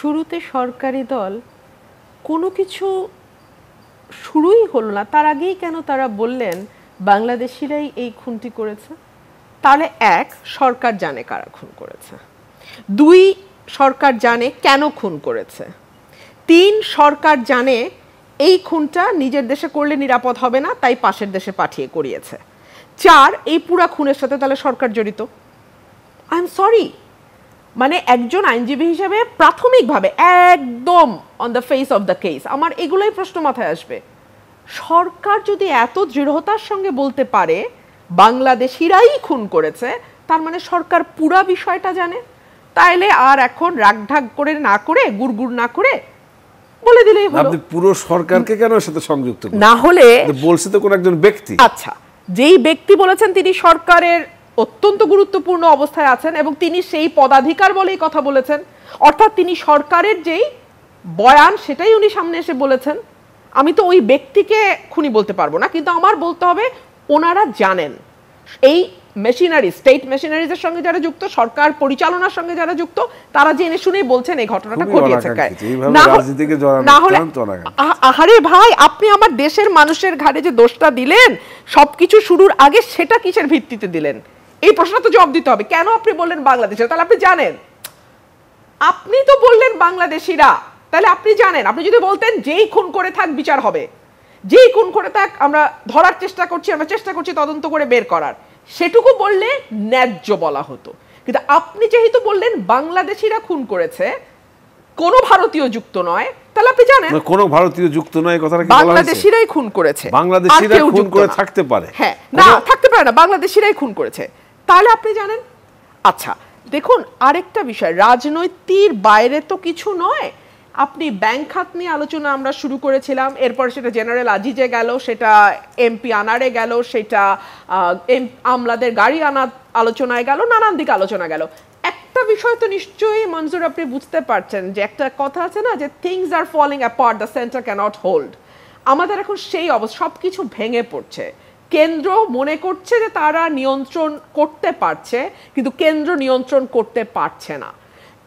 শুরুতে সরকারি দল কোনো কিছু শুরুই হলো না, তার আগেই কেন তারা বললেন বাংলাদেশিরাই এই খুনটি করেছে? তাহলে এক, সরকার জানে কারা খুন করেছে। দুই, সরকার জানে কেন খুন করেছে। তিন, সরকার জানে এই খুনটা নিজের দেশে করলে নিরাপদ হবে না, তাই পাশের দেশে পাঠিয়ে করিয়েছে। চার, এই পুরা খুনের সাথে তাহলে সরকার জড়িত। আই এম সরি, মানে একজন আইনজীবী হিসেবে প্রাথমিকভাবে একদম on the face of the case আমার এগুলোই প্রশ্ন মাথায় আসবে। সরকার যদি এত দৃঢ়তার সঙ্গে বলতে পারে বাংলাদেশিরাই খুন করেছে, তার মানে সরকার পুরা বিষয়টা জানে। তাইলে আর এখন রাগঢাক করে না করে, গুড়গুড় না করে বলে দিলেই হলো। আপনি পুরো সরকারকে কেন এর সাথে সংযুক্ত করেন? না হলে বলছে তো কোন একজন ব্যক্তি। আচ্ছা, যেই ব্যক্তি বলেছেন তিনি সরকারের অত্যন্ত গুরুত্বপূর্ণ অবস্থায় আছেন এবং তিনি সেই পদাধিকার বলেই কথা বলেছেন, অর্থাৎ তিনি সরকারের যেই বয়ান সেটাই উনি সামনে এসে বলেছেন। আমি তো ওই ব্যক্তিকে খুনি বলতে পারবো না, কিন্তু আমার বলতে হবে ওনারা জানেন। এই মেশিনারি, স্টেট মেশিনারিজের সঙ্গে যারা যুক্ত, সরকার পরিচালনার সঙ্গে যারা যুক্ত, তারা জেনে শুনেই বলছেন এই ঘটনাটা ঘটিয়েছে। না হলে আহারে ভাই, আপনি আমার দেশের মানুষের ঘাড়ে যে দোষটা দিলেন সবকিছু শুরুর আগে, সেটা কিসের ভিত্তিতে দিলেন? এই প্রশ্নটা তো জবাব দিতে হবে। কেন আপনি বললেন বাংলাদেশের? তাহলে আপনি জানেন। আপনি তো বললেন বাংলাদেশিরা, তাহলে আপনি জানেন। আপনি যদি বলতেন যেই খুন করে থাক বিচার হবে, যেই খুন করে থাক আমরা ধরার চেষ্টা করছি, আমরা চেষ্টা করছি তদন্ত করে বের করার, সেটুকু বললে ন্যায্য বলা হতো। কিন্তু আপনি যেহেতু বললেন বাংলাদেশিরা খুন করেছে, কোন ভারতীয় যুক্ত নয়, তাহলে আপনি জানেন কোন ভারতীয় যুক্ত নয়, কথাটা কি বলা হয়েছে? বাংলাদেশিরাই খুন করেছে। বাংলাদেশিরা খুন করে থাকতে পারে? হ্যাঁ, না থাকতে পারে না, বাংলাদেশিরাই খুন করেছে, তাহলে আপনি জানেন। আচ্ছা দেখুন, আরেকটা বিষয়, রাজনৈতিক বাইরে তো কিছু নয়। আপনি ব্যাংক খাত নিয়ে আলোচনা আমরা শুরু করেছিলাম, এরপর সেটা জেনারেল আজিজে গেল, সেটা এমপি আনারে গেল, সেটা আমলাদের গাড়ি আনা আলোচনায় গেল, নানান দিকে আলোচনা গেল। একটা বিষয় তো নিশ্চয়ই মঞ্জুর আপনি বুঝতে পারছেন যে একটা কথা আছে না, যে things are falling apart, the centre cannot hold. আমাদের এখন সেই অবস্থা, সবকিছু ভেঙে পড়ছে। কেন্দ্র মনে করছে যে তারা নিয়ন্ত্রণ করতে পারছে, কিন্তু কেন্দ্র নিয়ন্ত্রণ করতে পারছে না।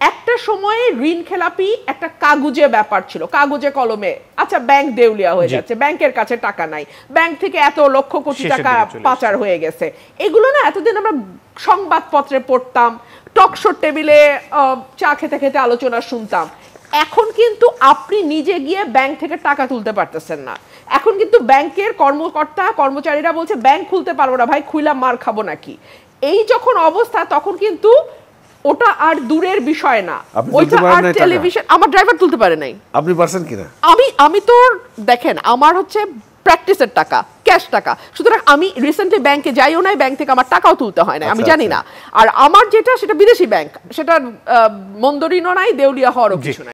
একটা সময়ে ঋণ খেলাপি একটা কাগুজে ব্যাপার ছিল, কাগজে কলমে। আচ্ছা, ব্যাংক দেউলিয়া হয়ে যাচ্ছে, ব্যাংকের কাছে টাকা নাই, ব্যাংক থেকে এত লক্ষ কোটি টাকা পাচার হয়ে গেছে, এগুলো না এতদিন আমরা সংবাদপত্রে পড়তাম, টকশো টেবিলে চা খেতে খেতে আলোচনা শুনতাম। এখন কিন্তু আপনি নিজে গিয়ে ব্যাংক থেকে টাকা তুলতে পারতেছেন না। এখন কিন্তু ব্যাংকের কর্মকর্তা কর্মচারীরা বলছে ব্যাংক খুলতে পারবো না ভাই, খুইলা মার খাবো নাকি। এই যখন অবস্থা, তখন কিন্তু ওটা আর দূরের বিষয় না, ওইটা আর টেলিভিশন। আমার ড্রাইভার তুলতে পারে নাই, আপনি পারছেন কিনা? আমি তো দেখেন, আমার হচ্ছে প্র্যাকটিসের টাকা, ক্যাশ টাকা, সুতরাং আমি রিসেন্টলি ব্যাংকে যাইও নাই, ব্যাংক থেকে আমার টাকাও তুলতে হয় না, আমি জানি না। আর আমার যেটা, সেটা বিদেশি ব্যাংক, সেটা মন্দ ঋণও নাই, দেউলিয়া হওয়ারও কিছু নাই।